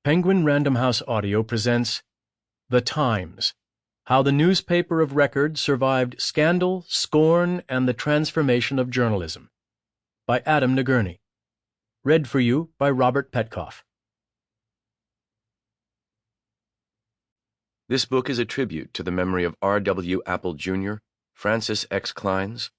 Penguin Random House Audio presents The Times, How the Newspaper of Record Survived Scandal, Scorn, and the Transformation of Journalism, by Adam Nagourney. Read for you by Robert Petkoff. This book is a tribute to the memory of R.W. Apple Jr., Francis X. Kleins,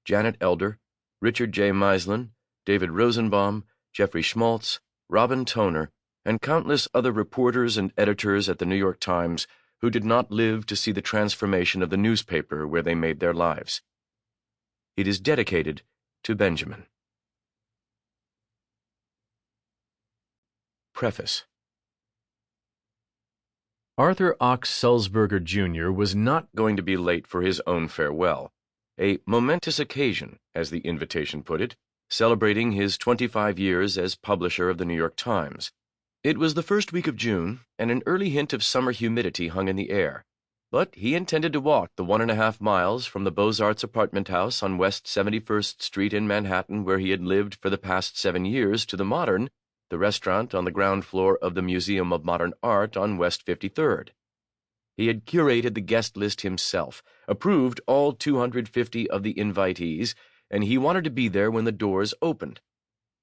Janet Elder, Richard J. Meislin, David Rosenbaum, Jeffrey Schmaltz, Robin Toner, and countless other reporters and editors at the New York Times who did not live to see the transformation of the newspaper where they made their lives. It is dedicated to Benjamin. Preface. Arthur Ox Sulzberger, Jr. was not going to be late for his own farewell, a momentous occasion, as the invitation put it, celebrating his 25 years as publisher of the New York Times. It was the first week of June, and an early hint of summer humidity hung in the air, but he intended to walk the 1.5 miles from the Beaux-Arts apartment house on West 71st Street in Manhattan, where he had lived for the past 7 years, to the Modern, the restaurant on the ground floor of the Museum of Modern Art on West 53rd. He had curated the guest list himself, approved all 250 of the invitees, and he wanted to be there when the doors opened.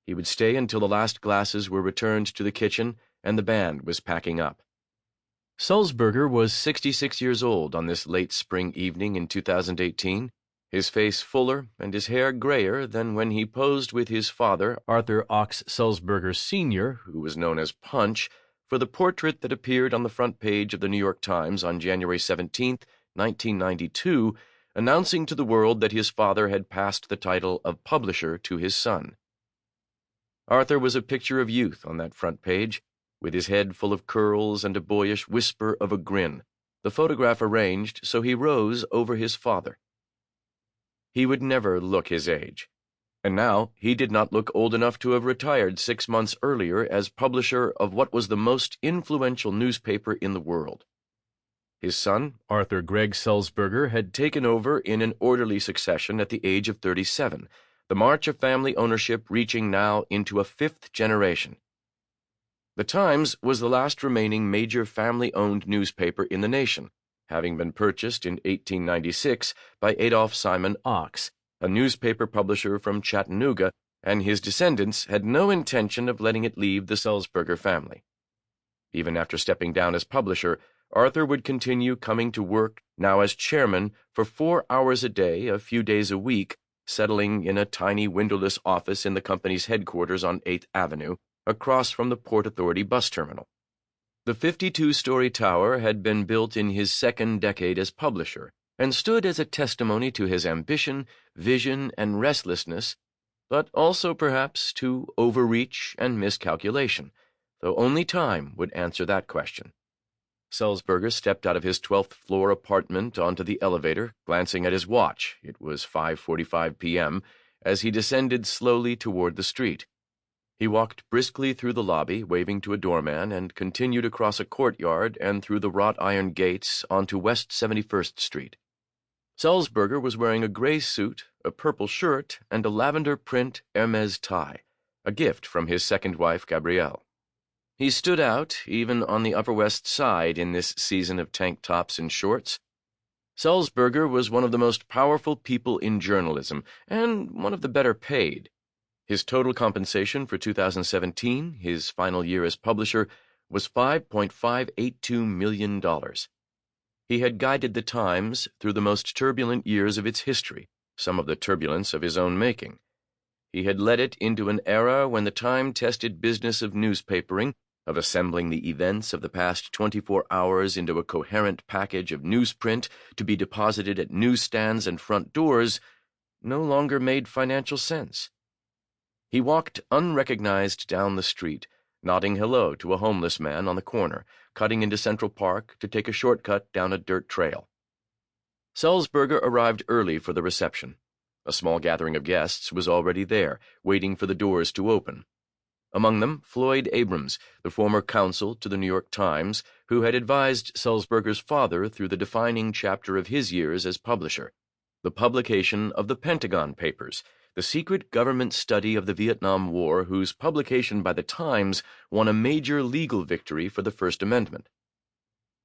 He would stay until the last glasses were returned to the kitchen and the band was packing up. Sulzberger was 66 years old on this late spring evening in 2018, his face fuller and his hair grayer than when he posed with his father, Arthur Ox Sulzberger Sr., who was known as Punch, for the portrait that appeared on the front page of the New York Times on January 17, 1992, announcing to the world that his father had passed the title of publisher to his son. Arthur was a picture of youth on that front page, with his head full of curls and a boyish whisper of a grin, the photograph arranged so he rose over his father. He would never look his age, and now he did not look old enough to have retired 6 months earlier as publisher of what was the most influential newspaper in the world. His son, Arthur Gregg Sulzberger, had taken over in an orderly succession at the age of 37, the march of family ownership reaching now into a 5th generation. The Times was the last remaining major family-owned newspaper in the nation, having been purchased in 1896 by Adolph Simon Ox, a newspaper publisher from Chattanooga, and his descendants had no intention of letting it leave the Sulzberger family. Even after stepping down as publisher, Arthur would continue coming to work, now as chairman, for 4 hours a day, a few days a week, settling in a tiny windowless office in the company's headquarters on 8th Avenue, across from the Port Authority bus terminal. The 52-story tower had been built in his second decade as publisher, and stood as a testimony to his ambition, vision, and restlessness, but also perhaps to overreach and miscalculation, though only time would answer that question. Sulzberger stepped out of his 12th-floor apartment onto the elevator, glancing at his watch. It was 5:45 p.m., as he descended slowly toward the street. He walked briskly through the lobby, waving to a doorman, and continued across a courtyard and through the wrought-iron gates onto West 71st Street. Sulzberger was wearing a gray suit, a purple shirt, and a lavender-print Hermes tie, a gift from his second wife, Gabrielle. He stood out, even on the Upper West Side, in this season of tank tops and shorts. Sulzberger was one of the most powerful people in journalism, and one of the better paid. His total compensation for 2017, his final year as publisher, was $5.582 million. He had guided the Times through the most turbulent years of its history, some of the turbulence of his own making. He had led it into an era when the time-tested business of newspapering, of assembling the events of the past 24 hours into a coherent package of newsprint to be deposited at newsstands and front doors, no longer made financial sense. He walked unrecognized down the street, nodding hello to a homeless man on the corner, cutting into Central Park to take a shortcut down a dirt trail. Sulzberger arrived early for the reception. A small gathering of guests was already there, waiting for the doors to open. Among them, Floyd Abrams, the former counsel to the New York Times, who had advised Sulzberger's father through the defining chapter of his years as publisher, the publication of the Pentagon Papers, the secret government study of the Vietnam War whose publication by the Times won a major legal victory for the First Amendment.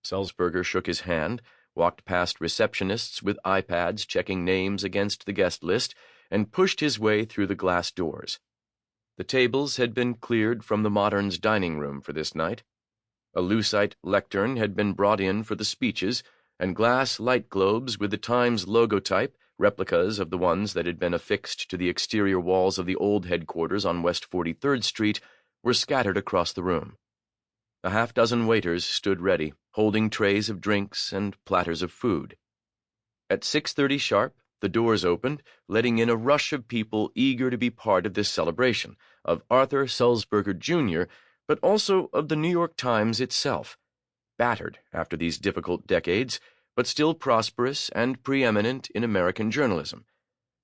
Sulzberger shook his hand, walked past receptionists with iPads checking names against the guest list, and pushed his way through the glass doors. The tables had been cleared from the Modern's dining room for this night. A lucite lectern had been brought in for the speeches, and glass light globes with the Times logotype, replicas of the ones that had been affixed to the exterior walls of the old headquarters on West 43rd Street, were scattered across the room. A half-dozen waiters stood ready, holding trays of drinks and platters of food. At 6:30 sharp, the doors opened, letting in a rush of people eager to be part of this celebration, of Arthur Sulzberger, Jr., but also of the New York Times itself, battered after these difficult decades, but still prosperous and preeminent in American journalism,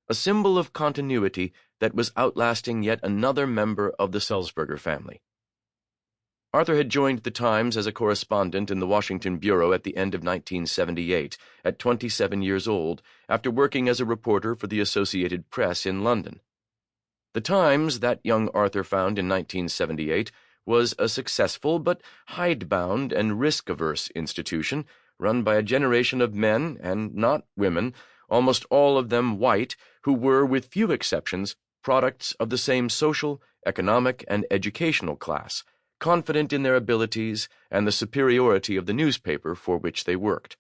a symbol of continuity that was outlasting yet another member of the Sulzberger family. Arthur had joined the Times as a correspondent in the Washington bureau at the end of 1978, at 27 years old, after working as a reporter for the Associated Press in London. The Times, that young Arthur found in 1978, was a successful but hidebound and risk-averse institution run by a generation of men, and not women, almost all of them white, who were, with few exceptions, products of the same social, economic, and educational class, confident in their abilities and the superiority of the newspaper for which they worked.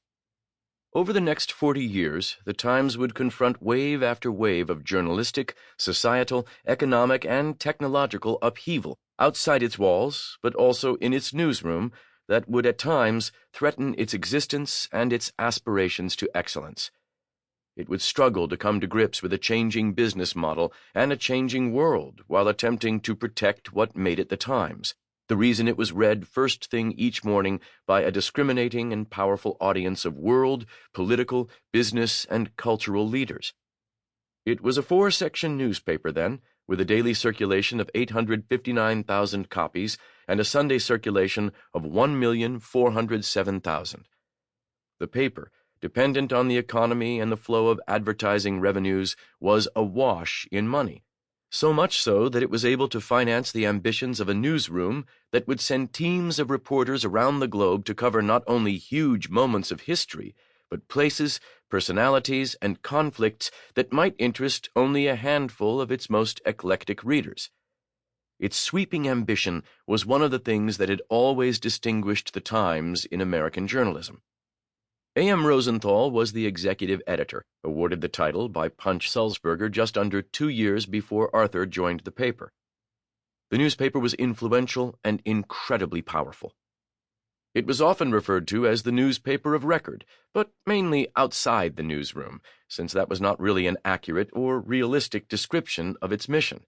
Over the next 40 years, the Times would confront wave after wave of journalistic, societal, economic, and technological upheaval outside its walls, but also in its newsroom, that would at times threaten its existence and its aspirations to excellence. It would struggle to come to grips with a changing business model and a changing world while attempting to protect what made it the Times, the reason it was read first thing each morning by a discriminating and powerful audience of world, political, business, and cultural leaders. It was a 4-section newspaper then, with a daily circulation of 859,000 copies and a Sunday circulation of 1,407,000. The paper, dependent on the economy and the flow of advertising revenues, was awash in money, so much so that it was able to finance the ambitions of a newsroom that would send teams of reporters around the globe to cover not only huge moments of history, but places, personalities, and conflicts that might interest only a handful of its most eclectic readers. Its sweeping ambition was one of the things that had always distinguished the Times in American journalism. A.M. Rosenthal was the executive editor, awarded the title by Punch Sulzberger just under 2 years before Arthur joined the paper. The newspaper was influential and incredibly powerful. It was often referred to as the newspaper of record, but mainly outside the newsroom, since that was not really an accurate or realistic description of its mission.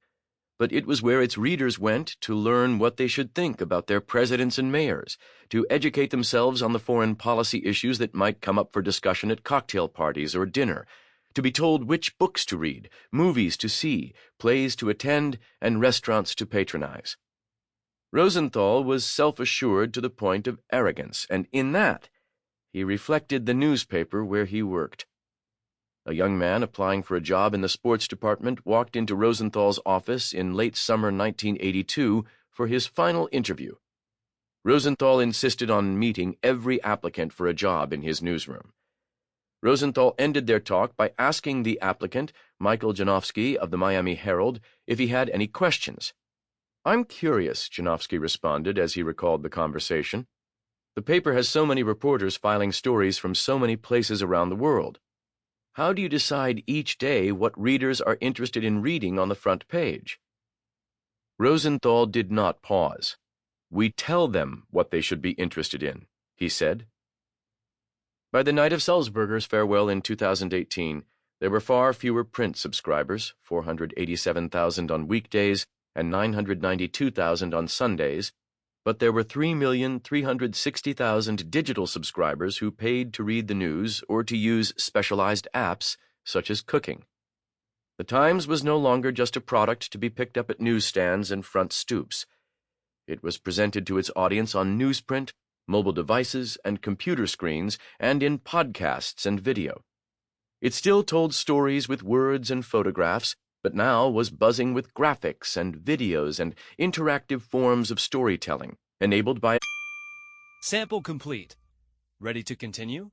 But it was where its readers went to learn what they should think about their presidents and mayors, to educate themselves on the foreign policy issues that might come up for discussion at cocktail parties or dinner, to be told which books to read, movies to see, plays to attend, and restaurants to patronize. Rosenthal was self-assured to the point of arrogance, and in that, he reflected the newspaper where he worked. A young man applying for a job in the sports department walked into Rosenthal's office in late summer 1982 for his final interview. Rosenthal insisted on meeting every applicant for a job in his newsroom. Rosenthal ended their talk by asking the applicant, Michael Janofsky of the Miami Herald, if he had any questions. "I'm curious," Janofsky responded as he recalled the conversation. "The paper has so many reporters filing stories from so many places around the world. How do you decide each day what readers are interested in reading on the front page?" Rosenthal did not pause. "We tell them what they should be interested in," he said. By the night of Sulzberger's farewell in 2018, there were far fewer print subscribers, 487,000 on weekdays and 992,000 on Sundays, but there were 3,360,000 digital subscribers who paid to read the news or to use specialized apps, such as cooking. The Times was no longer just a product to be picked up at newsstands and front stoops. It was presented to its audience on newsprint, mobile devices, and computer screens, and in podcasts and video. It still told stories with words and photographs, but now was buzzing with graphics and videos and interactive forms of storytelling enabled by... Sample complete. Ready to continue?